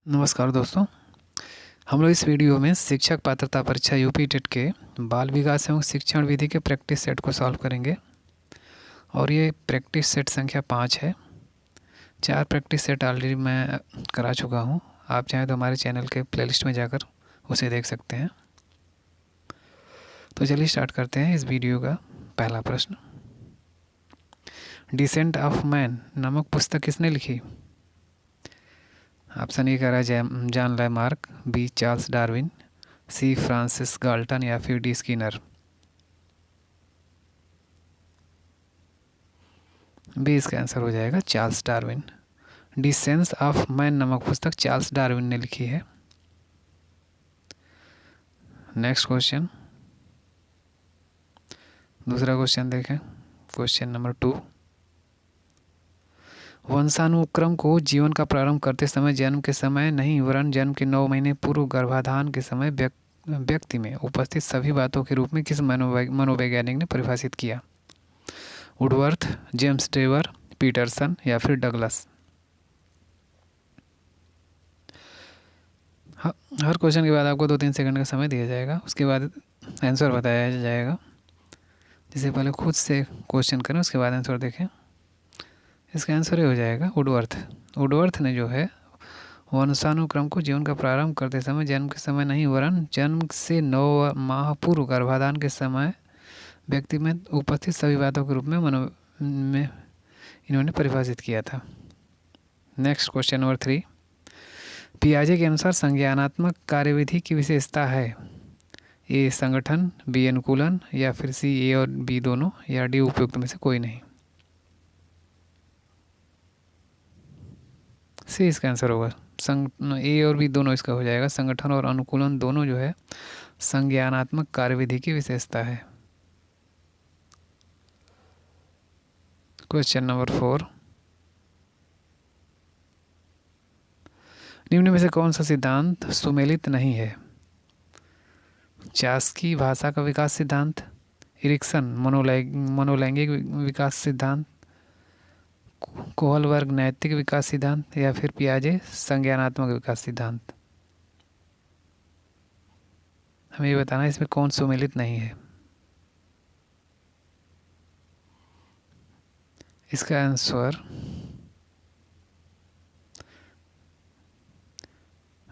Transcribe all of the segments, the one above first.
नमस्कार दोस्तों। हम लोग इस वीडियो में शिक्षक पात्रता परीक्षा यूपी टेट के बाल विकास एवं शिक्षण विधि के प्रैक्टिस सेट को सॉल्व करेंगे और ये प्रैक्टिस सेट संख्या 5 है। 4 प्रैक्टिस सेट ऑलरेडी मैं करा चुका हूँ। आप चाहें तो हमारे चैनल के प्लेलिस्ट में जाकर उसे देख सकते हैं। तो चलिए स्टार्ट करते हैं इस वीडियो का पहला प्रश्न। डिसेंट ऑफ मैन नामक पुस्तक किसने लिखी? ऑप्शन ए कह रहा है John Lamarck, B Charles Darwin, C Francis Galton या फिर डी स्किनर। बी इसका आंसर हो जाएगा Charles Darwin. Descent of man नामक पुस्तक चार्ल्स डार्विन ने लिखी है। नेक्स्ट क्वेश्चन, दूसरा क्वेश्चन देखें। Question number 2। वंशानुक्रम को जीवन का प्रारंभ करते समय जन्म के समय नहीं वरन जन्म के 9 महीने पूर्व गर्भाधान के समय व्यक्ति में उपस्थित सभी बातों के रूप में किस मनोवैज्ञानिक ने परिभाषित किया? वुडवर्थ, जेम्स टेवर, पीटरसन या फिर डगलस। हर क्वेश्चन के बाद आपको 2-3 सेकंड का समय दिया जाएगा, उसके बाद आंसर बताया जाएगा। जिसे पहले खुद से क्वेश्चन करें उसके बाद आंसर देखें। इसका आंसर ये हो जाएगा वुडवर्थ। वुडवर्थ ने जो है वंशानुक्रम को जीवन का प्रारंभ करते समय जन्म के समय नहीं वरन जन्म से 9 माह पूर्व गर्भाधान के समय व्यक्ति में उपस्थित सभी बातों के रूप में इन्होंने परिभाषित किया था। Next question number 3। पियाजे के अनुसार संज्ञानात्मक कार्यविधि की विशेषता है? ए संगठन, बी अनुकूलन या फिर सी ए और बी दोनों या डी उपयुक्त में से कोई नहीं। सी इसका आंसर होगा। ए और बी दोनों इसका हो जाएगा। संगठन और अनुकूलन दोनों जो है संज्ञानात्मक कार्यविधि की विशेषता है। Question number 4। निम्न में से कौन सा सिद्धांत सुमेलित नहीं है? चास्की भाषा का विकास सिद्धांत, इरिक्सन मनोलैंगिक विकास सिद्धांत, कोहलबर्ग नैतिक विकास सिद्धांत या फिर पियाजे संज्ञानात्मक विकास सिद्धांत। हमें ये बताना है इसमें कौन सुमेलित नहीं है। इसका आंसर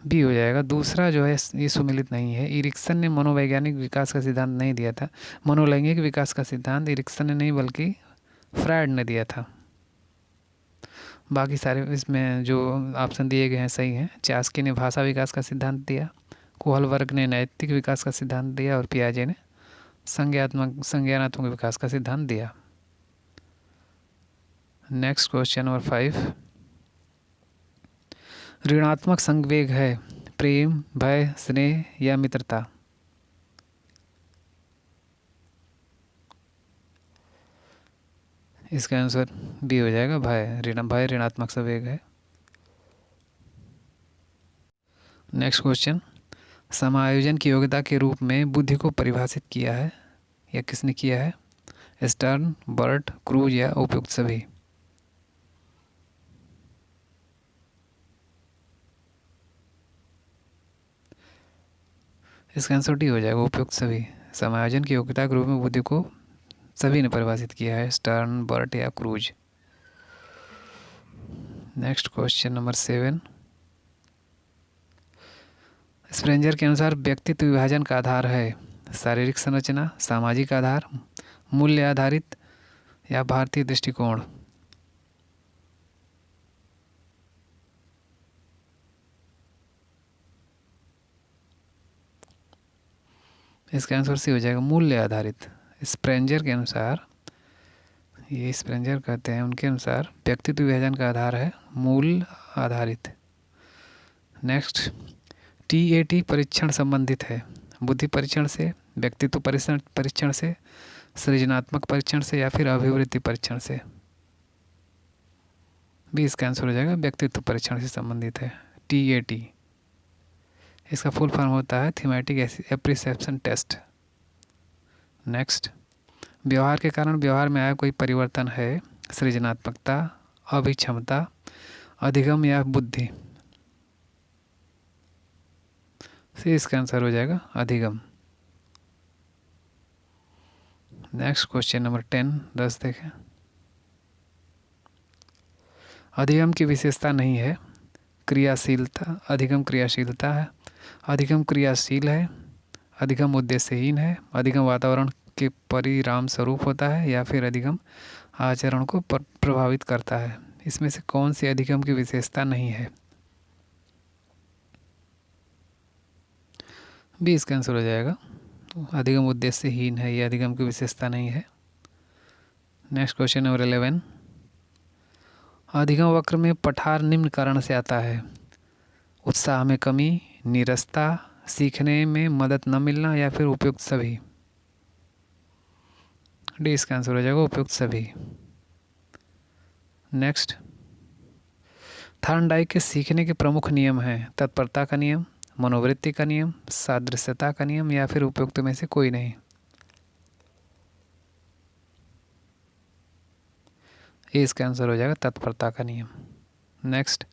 बी हो जाएगा। दूसरा जो है ये सुमेलित नहीं है। इरिक्सन ने मनोवैज्ञानिक विकास का सिद्धांत नहीं दिया था। मनोलैंगिक विकास का सिद्धांत इरिक्सन ने नहीं बल्कि फ्रायड ने दिया था। बाकी सारे इसमें जो ऑप्शन दिए गए हैं सही हैं। चास्की ने भाषा विकास का सिद्धांत दिया, कोहलबर्ग ने नैतिक विकास का सिद्धांत दिया और पियाजे ने संज्ञानात्मक विकास का सिद्धांत दिया। Next question number 5। ऋणात्मक संवेग है प्रेम, भय, स्नेह या मित्रता? इसका आंसर बी हो जाएगा भय। भय ऋणात्मक संवेग है। नेक्स्ट क्वेश्चन, समायोजन की योग्यता के रूप में बुद्धि को परिभाषित किया है या किसने किया है? स्टर्न, बर्ट, क्रूज या उपयुक्त सभी। इसका आंसर डी हो जाएगा उपयुक्त सभी। समायोजन की योग्यता के रूप में बुद्धि को सभी ने परिभाषित किया है, स्टर्न, बर्ट या क्रूज। Next question number 7। स्प्रेंजर के अनुसार व्यक्तित्व विभाजन का आधार है शारीरिक संरचना, सामाजिक आधार, मूल्य आधारित या भारतीय दृष्टिकोण। इसका आंसर सी हो जाएगा मूल्य आधारित। स्प्रेंजर के अनुसार, ये स्प्रेंजर कहते हैं, उनके अनुसार व्यक्तित्व विभाजन का आधार है मूल्य आधारित। नेक्स्ट, TAT परीक्षण संबंधित है बुद्धि परीक्षण से, व्यक्तित्व परीक्षण से, सृजनात्मक परीक्षण से या फिर अभिवृद्धि परीक्षण से। भी इसका आंसर हो जाएगा व्यक्तित्व परीक्षण से संबंधित है TAT। इसका फुल फॉर्म होता है थीमेटिक एप्रिसिएप्शन टेस्ट। नेक्स्ट, व्यवहार के कारण व्यवहार में आया कोई परिवर्तन है सृजनात्मकता, अभिक्षमता, अधिगम या बुद्धि। सी इसका आंसर हो जाएगा अधिगम। नेक्स्ट क्वेश्चन नंबर 10 देखें। अधिगम की विशेषता नहीं है। क्रियाशीलता, अधिगम क्रियाशीलता है, अधिगम क्रियाशील है, अधिगम उद्देश्यहीन है, अधिगम वातावरण के परिणाम स्वरूप होता है, या फिर अधिगम आचरण को प्रभावित करता है। इसमें से कौन सी अधिगम की विशेषता नहीं है? बी इसका आंसर हो जाएगा। तो अधिगम उद्देश्यहीन है, ये अधिगम की विशेषता नहीं है। Next question number 11। अधिगम वक्र में पठार निम्न कारण से आता है: उत्साह में कमी, नीरसता, सीखने में मदद न मिलना, या फिर उपयुक्त सभी। डी इसका आंसर हो जाएगा उपयुक्त सभी। नेक्स्ट, थॉर्नडाइक के सीखने के प्रमुख नियम हैं: तत्परता का नियम, मनोवृत्ति का नियम, सादृश्यता का नियम, या फिर उपयुक्त में से कोई नहीं। ये इसका आंसर हो जाएगा तत्परता का नियम। नेक्स्ट,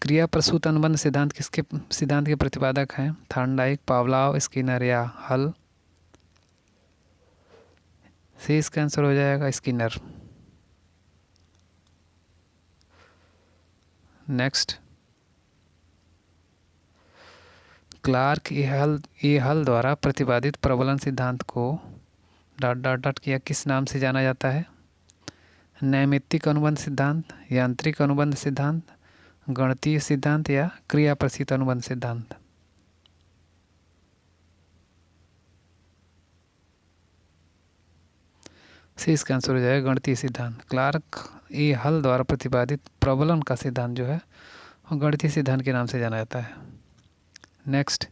क्रिया प्रसूत अनुबंध सिद्धांत किसके सिद्धांत के प्रतिपादक हैं? थॉर्नडाइक, पावलाव, स्किनर, या हल। सी इसका आंसर हो जाएगा स्किनर। नेक्स्ट, क्लार्क ए हल द्वारा प्रतिपादित प्रबलन सिद्धांत को डॉट डॉट डॉट किया किस नाम से जाना जाता है? नैमित्तिक अनुबंध सिद्धांत, यांत्रिक अनुबंध सिद्धांत, गणितीय सिद्धांत, या क्रिया प्रसूत अनुबंध सिद्धांत। सी इसका आंसर हो जाएगा गणितीय सिद्धांत। क्लार्क ए हल द्वारा प्रतिपादित प्रबलन का सिद्धांत जो है वो गणितीय सिद्धांत के नाम से जाना जाता है। नेक्स्ट,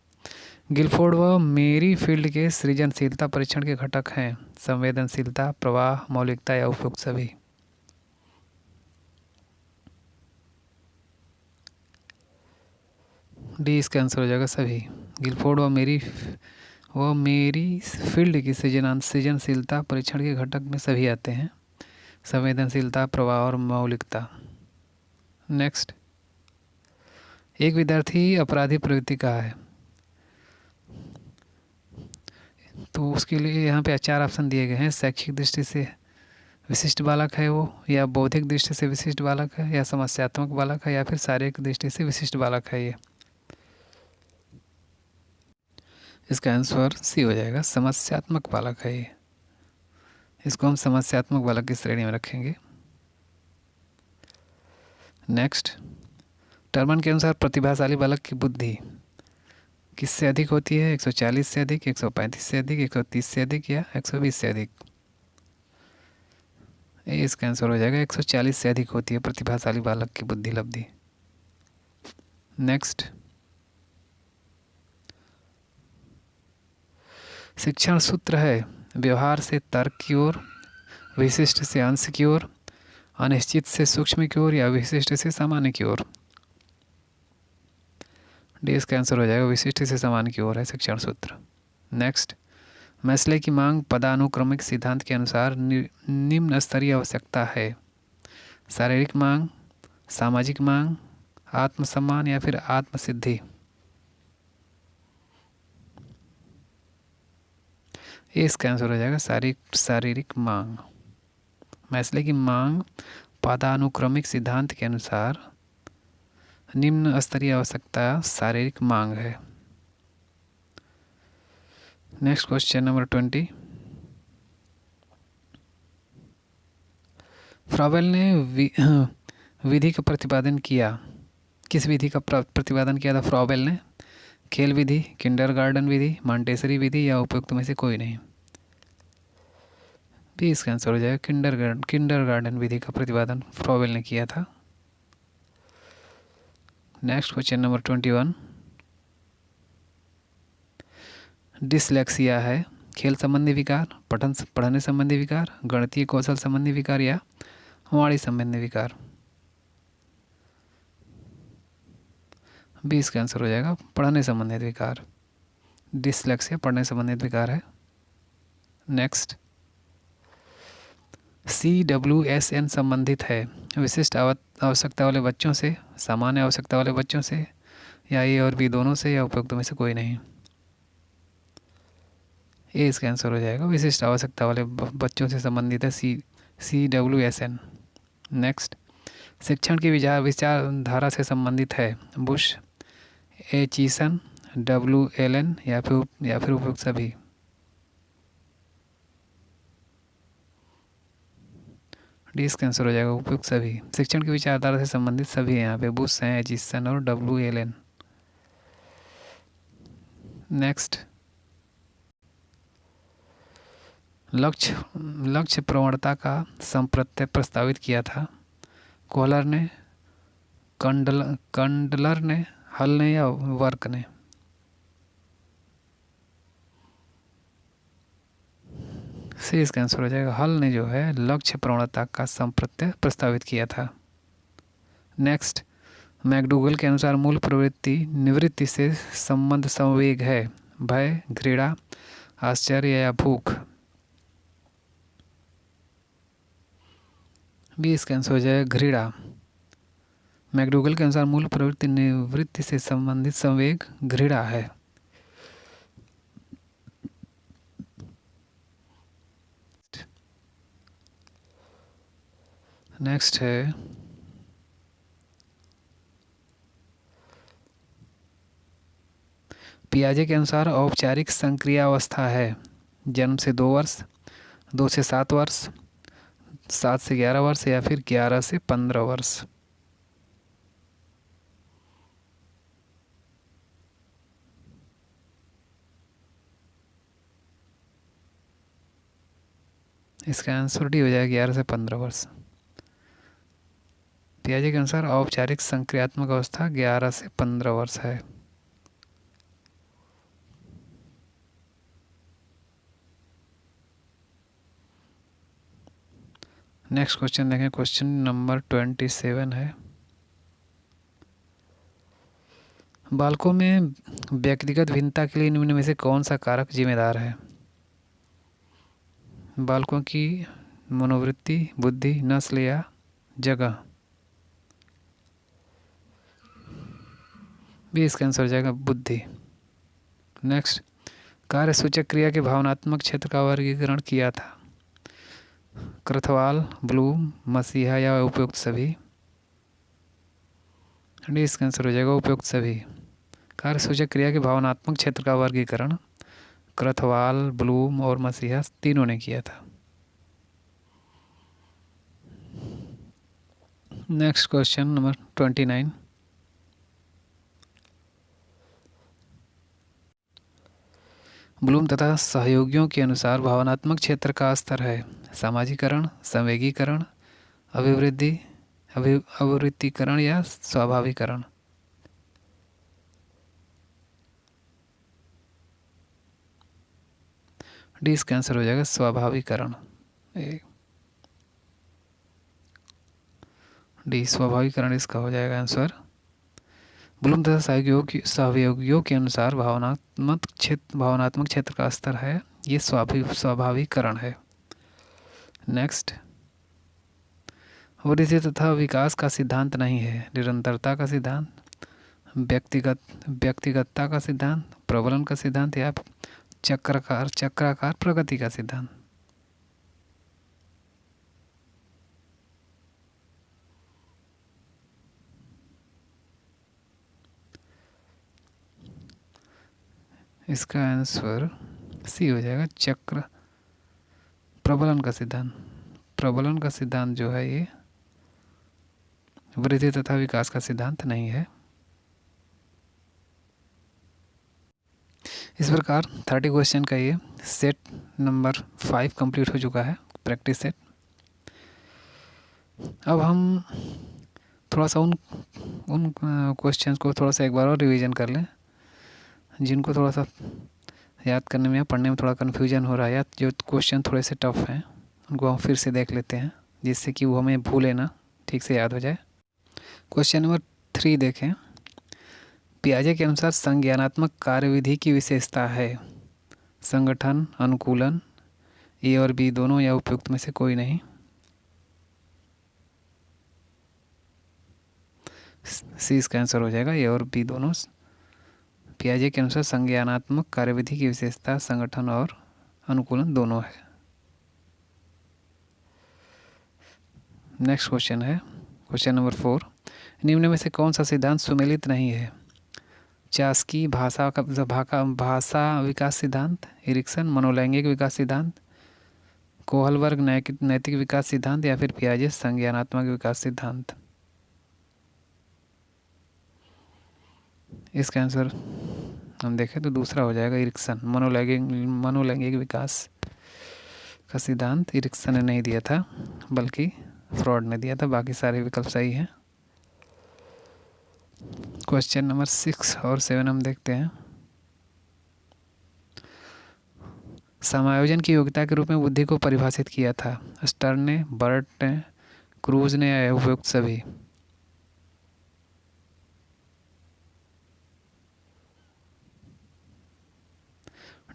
गिलफोर्ड व मेरीफील्ड के सृजनशीलता परीक्षण के घटक हैं: संवेदनशीलता, प्रवाह, मौलिकता, या उपयुक्त सभी। डी इसका आंसर हो जाएगा सभी। गिलफोर्ड व मेरीफील्ड की सृजनशीलता परीक्षण के घटक में सभी आते हैं: संवेदनशीलता, प्रवाह और मौलिकता। नेक्स्ट, एक विद्यार्थी अपराधी प्रवृत्ति का है, तो उसके लिए यहाँ पे 4 ऑप्शन दिए गए हैं: शैक्षिक दृष्टि से विशिष्ट बालक है वो, या बौद्धिक दृष्टि से विशिष्ट बालक है, या समस्यात्मक बालक है, या फिर शारीरिक दृष्टि से विशिष्ट बालक है। ये इसका आंसर सी हो जाएगा, समस्यात्मक बालक है ये। इसको हम समस्यात्मक बालक की श्रेणी में रखेंगे। नेक्स्ट, टर्मन के अनुसार प्रतिभाशाली बालक की बुद्धि किससे अधिक होती है? 140 से अधिक, 135 से अधिक, 130 से अधिक, या 120 से अधिक। ये इसका आंसर हो जाएगा 140 से अधिक होती है प्रतिभाशाली बालक की बुद्धि लब्धि। नेक्स्ट, शिक्षण सूत्र है: व्यवहार से तर्क की ओर, विशिष्ट से अंश की ओर, अनिश्चित से सूक्ष्म की ओर, या विशिष्ट से सामान्य की ओर। डी इसका आंसर हो जाएगा विशिष्ट से सामान्य की ओर है शिक्षण सूत्र। नेक्स्ट, मैस्ले की मांग पदानुक्रमिक सिद्धांत के अनुसार निम्न स्तरीय आवश्यकता है: शारीरिक मांग, सामाजिक मांग, आत्मसम्मान, या फिर आत्मसिद्धि। ये इसका आंसर हो जाएगा शारीरिक मांग। मैस्ले की मांग पदानुक्रमिक सिद्धांत के अनुसार निम्न स्तरीय आवश्यकता शारीरिक मांग है। Next question number 20। फ्रॉबेल ने विधि का प्रतिपादन किया। किस विधि का प्रतिपादन किया था फ्रॉबेल ने? खेल विधि, किंडरगार्टन विधि, मॉन्टेसरी विधि, या उपयुक्त में से कोई नहीं। भी इसका आंसर हो जाएगा किंडरगार्टन विधि का प्रतिपादन फ्रॉबेल ने किया था। Next question number 21। डिसलेक्सिया है खेल संबंधी विकार, पढ़ने संबंधी विकार, गणितीय कौशल संबंधी विकार, या वाणी संबंधी विकार। बी इसका आंसर हो जाएगा पढ़ने संबंधित विकार। डिसलेक्सिया पढ़ने संबंधित विकार है। नेक्स्ट, CWSN संबंधित है विशिष्ट आवश्यकता वाले बच्चों से, सामान्य आवश्यकता वाले बच्चों से, या ए और बी दोनों से, या उपयुक्त में से कोई नहीं। ए इसका आंसर हो जाएगा। विशिष्ट आवश्यकता वाले बच्चों से संबंधित है, CWSN। नेक्स्ट, शिक्षण की विचारधारा से संबंधित है, बुश, एचिसन, WLN या फिर उपयुक्त सभी। डी इसका आंसर हो जाएगा उपयुक्त सभी। शिक्षण की विचारधारा से संबंधित सभी हैं यहाँ पे, बुश हैं, एचिसन और WLN। नेक्स्ट, लक्ष्य प्रवणता का संप्रत्यय प्रस्तावित किया था, कोहलर ने, कंडलर ने, हल ने या वर्क ने। सी इसका आंसर हो जाएगा, हल ने जो है लक्ष्य प्रवणता का संप्रत्यय प्रस्तावित किया था। नेक्स्ट, मैकडूगल के अनुसार मूल प्रवृत्ति निवृत्ति से संबंध संवेग है, भय, घृणा, आश्चर्य या भूख। बी इसका आंसर हो जाएगा घृणा। मैकडूगल के अनुसार मूल प्रवृत्ति निवृत्ति से संबंधित संवेग घृणा है। नेक्स्ट है, पियाजे के अनुसार औपचारिक संक्रियावस्था है, जन्म से 2 वर्ष, 2 से 7 वर्ष, 7 से 11 वर्ष या फिर 11 से 15 वर्ष। इसका आंसर डी हो जाएगा, 11 से 15 वर्ष। पियाजे के अनुसार औपचारिक संक्रियात्मक अवस्था 11 से 15 वर्ष है। नेक्स्ट क्वेश्चन देखें, क्वेश्चन नंबर 27 है, बालकों में व्यक्तिगत भिन्नता के लिए निम्न में से कौन सा कारक जिम्मेदार है? बालकों की मनोवृत्ति, बुद्धि, नस्ल या जगह। भी इसका आंसर हो जाएगा बुद्धि। नेक्स्ट, कार्य सूचक क्रिया के भावनात्मक क्षेत्र का वर्गीकरण किया था, क्रथवाल, ब्लूम, मसीहा या उपयुक्त सभी। डी इसका आंसर हो जाएगा उपयुक्त सभी। कार्य सूचक क्रिया के भावनात्मक क्षेत्र का वर्गीकरण क्रथवाल, ब्लूम और मसीहा तीनों ने किया था। नेक्स्ट क्वेश्चन नंबर 29, ब्लूम तथा सहयोगियों के अनुसार भावनात्मक क्षेत्र का स्तर है, सामाजिकरण, संवेगीकरण, अभिवृत्तिकरण या स्वाभाविकरण। डी इसका आंसर हो जाएगा स्वाभाविकरण। डी स्वाभाविकरण इसका हो जाएगा आंसर। ब्लूम तथा सहयोगियों के अनुसार भावनात्मक क्षेत्र का स्तर है, ये स्वाभाविकरण है। नेक्स्ट, वृद्धि तथा विकास का सिद्धांत नहीं है, निरंतरता का सिद्धांत, व्यक्तिगतता का सिद्धांत, प्रबलन का सिद्धांत या चक्राकार प्रगति का सिद्धांत। इसका आंसर सी हो जाएगा, प्रबलन का सिद्धांत। प्रबलन का सिद्धांत जो है ये वृद्धि तथा विकास का सिद्धांत नहीं है। इस प्रकार 30 क्वेश्चन का ये सेट नंबर 5 कंप्लीट हो चुका है, प्रैक्टिस सेट। अब हम थोड़ा सा उन क्वेश्चंस को थोड़ा सा एक बार और रिवीजन कर लें, जिनको थोड़ा सा याद करने में या पढ़ने में थोड़ा कन्फ्यूजन हो रहा है, या जो क्वेश्चन थोड़े से टफ हैं उनको हम फिर से देख लेते हैं, जिससे कि वो हमें भूले ना, ठीक से याद हो जाए। क्वेश्चन नंबर 3 देखें, पियाजे के अनुसार संज्ञानात्मक कार्यविधि की विशेषता है, संगठन, अनुकूलन, ए और बी दोनों या उपयुक्त में से कोई नहीं। सी इसका आंसर हो जाएगा, ए और बी दोनों। पियाजे के अनुसार संज्ञानात्मक कार्यविधि की विशेषता संगठन और अनुकूलन दोनों है। नेक्स्ट क्वेश्चन है क्वेश्चन नंबर 4, निम्न में से कौन सा सिद्धांत सुमेलित नहीं है? चास्की भाषा विकास सिद्धांत, एरिक्सन मनोलैंगिक विकास सिद्धांत, कोहलबर्ग नैतिक विकास सिद्धांत या फिर पियाजे संज्ञानात्मक विकास सिद्धांत। इसका आंसर हम देखें तो दूसरा हो जाएगा, एरिक्सन मनोलैंगिक विकास का सिद्धांत एरिक्सन ने नहीं दिया था बल्कि फ्रॉड ने दिया था। बाकी सारे विकल्प सही हैं। क्वेश्चन नंबर 6 और 7 हम देखते हैं। समायोजन की योग्यता के रूप में बुद्धि को परिभाषित किया था स्टर्न ने, बर्ट ने, क्रूज ने या उपयुक्त सभी?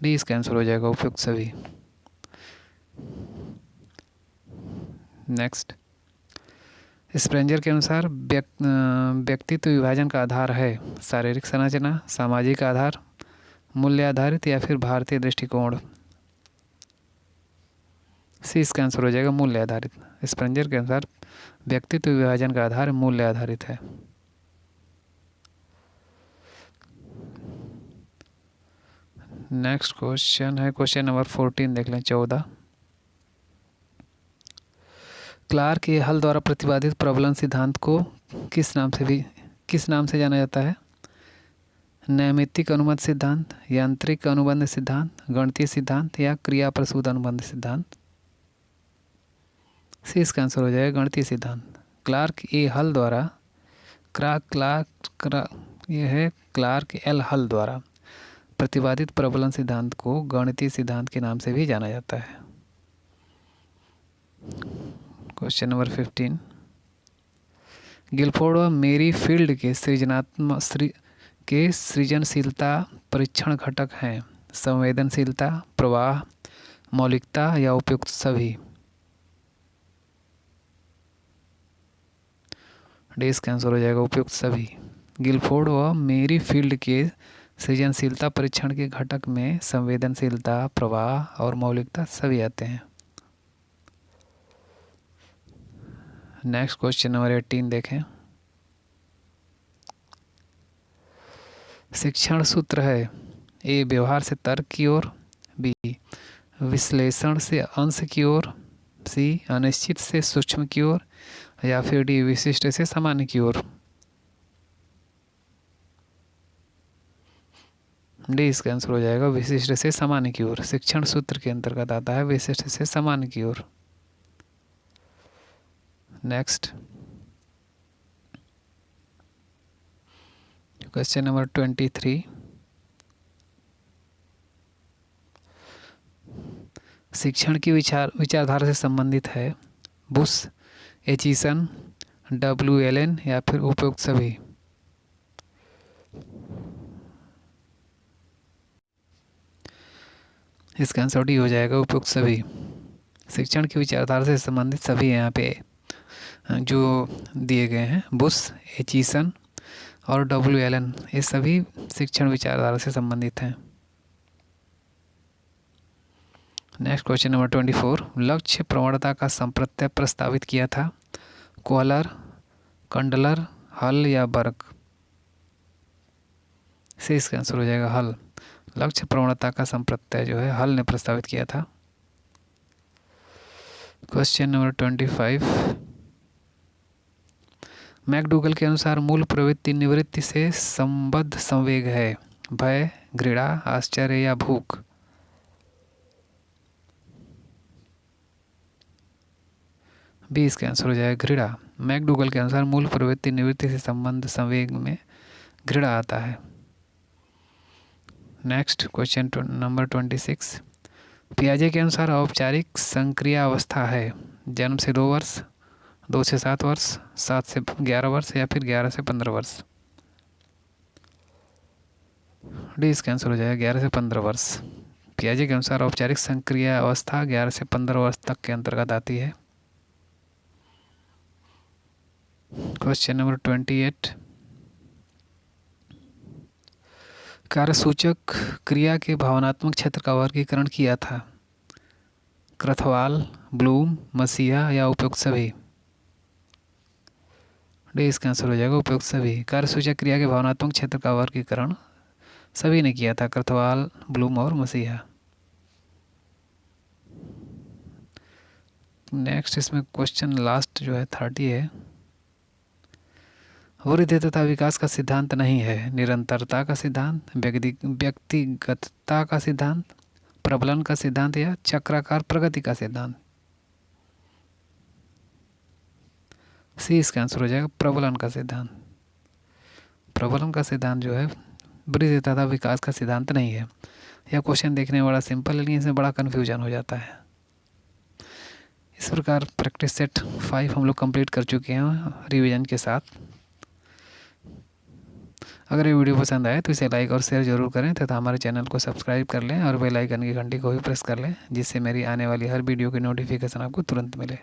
डी इसका आंसर हो जाएगा, उपयुक्त सभी। नेक्स्ट, स्प्रेंजर के अनुसार व्यक्तित्व विभाजन का आधार है शारीरिक संरचना, सामाजिक आधार, मूल्य आधारित या फिर भारतीय दृष्टिकोण? सी इसका आंसर हो जाएगा, मूल्य आधारित। स्प्रेंजर के अनुसार व्यक्तित्व विभाजन का आधार मूल्य आधारित है। नेक्स्ट क्वेश्चन है क्वेश्चन नंबर 14, देख लें 14। क्लार्क के हल द्वारा प्रतिपादित प्रबलन सिद्धांत को किस नाम से जाना जाता है? नैमित्तिक अनुबंध सिद्धांत, यांत्रिक अनुबंध सिद्धांत, गणितीय सिद्धांत या क्रिया प्रसूत अनुबंध सिद्धांत? सी इसका आंसर हो जाएगा, गणितीय सिद्धांत। क्लार्क ए हल द्वारा क्लार्क एल हल द्वारा प्रतिपादित प्रबलन सिद्धांत को गणितीय सिद्धांत के नाम से भी जाना जाता है। क्वेश्चन नंबर 15, गिलफोर्ड व मेरी फील्ड के सृजनशीलता परीक्षण घटक हैं संवेदनशीलता, प्रवाह, मौलिकता या उपयुक्त सभी? डी इसका आंसर हो जाएगा, उपयुक्त सभी। गिलफोर्ड व मेरी फील्ड के सृजनशीलता परीक्षण के घटक में संवेदनशीलता, प्रवाह और मौलिकता सभी आते हैं। नेक्स्ट क्वेश्चन नंबर 18 देखें। शिक्षण सूत्र है ए व्यवहार से तर्क की ओर, बी विश्लेषण से अंश की ओर, सी अनिश्चित से सूक्ष्म की ओर या फिर डी विशिष्ट से सामान्य की ओर? डी इसका आंसर हो जाएगा, विशिष्ट से सामान्य की ओर। शिक्षण सूत्र के अंतर्गत आता है विशिष्ट से सामान्य की ओर। नेक्स्ट क्वेश्चन नंबर 23, शिक्षण की विचारधारा से संबंधित है बुश, एचिसन, डब्ल्यू एलन या फिर उपयुक्त सभी? इसका आंसर डी हो जाएगा, उपयुक्त सभी। शिक्षण की विचारधारा से संबंधित सभी यहाँ पे जो दिए गए हैं, बुश, एचिसन और डब्ल्यू एलन, ये सभी शिक्षण विचारधारा से संबंधित हैं। नेक्स्ट क्वेश्चन नंबर 24, लक्ष्य प्रवणता का संप्रत्यय प्रस्तावित किया था कोहलर, कंडलर, हल या बर्क? से इसका आंसर हो जाएगा, हल। लक्ष्य प्रवणता का संप्रत्यय जो है हल ने प्रस्तावित किया था। क्वेश्चन नंबर 25, मैकडूगल के अनुसार मूल प्रवृत्ति निवृत्ति से संबद्ध संवेग है भय, घृणा, आश्चर्य या भूख? बी इसका आंसर हो जाएगा, घृणा। मैकडूगल के अनुसार मूल प्रवृत्ति निवृत्ति से संबंध संवेग में घृणा आता है। नेक्स्ट क्वेश्चन नंबर 26, पियाजे के अनुसार औपचारिक संक्रिया अवस्था है जन्म से 2 वर्ष, 2 से 7 वर्ष, 7 से 11 वर्ष या फिर 11 से 15 वर्ष? डी इसका आंसर हो जाएगा, 11 से 15 वर्ष। पियाजे के अनुसार औपचारिक संक्रिया अवस्था 11 से 15 वर्ष तक के अंतर्गत आती है। क्वेश्चन नंबर 28, कार्यसूचक क्रिया के भावनात्मक क्षेत्र का वर्गीकरण किया था क्रथवाल, ब्लूम, मसीहा या उपयुक्त सभी। डी इसका आंसर हो जाएगा उपयुक्त सभी। कार्यसूचक क्रिया के भावनात्मक क्षेत्र का वर्गीकरण सभी ने किया था, क्रथवाल, ब्लूम और मसीहा। नेक्स्ट इसमें क्वेश्चन लास्ट जो है 30 है। वृद्धि तथा विकास का सिद्धांत नहीं है। निरंतरता का सिद्धांत, व्यक्तिगतता का सिद्धांत, प्रबलन का सिद्धांत या चक्राकार प्रगति का सिद्धांत। सी इसका आंसर हो जाएगा प्रबलन का सिद्धांत। प्रबलन का सिद्धांत जो है वृद्धि तथा विकास का सिद्धांत नहीं है। यह क्वेश्चन देखने में बड़ा सिंपल है, लेकिन इसमें बड़ा कन्फ्यूजन हो जाता है। इस प्रकार प्रैक्टिस सेट 5 हम लोग कंप्लीट कर चुके हैं रिवीजन के साथ। अगर ये वीडियो पसंद आए तो इसे लाइक और शेयर जरूर करें तथा हमारे चैनल को सब्सक्राइब कर लें और बेल आइकन की घंटी को भी प्रेस कर लें, जिससे मेरी आने वाली हर वीडियो की नोटिफिकेशन आपको तुरंत मिले।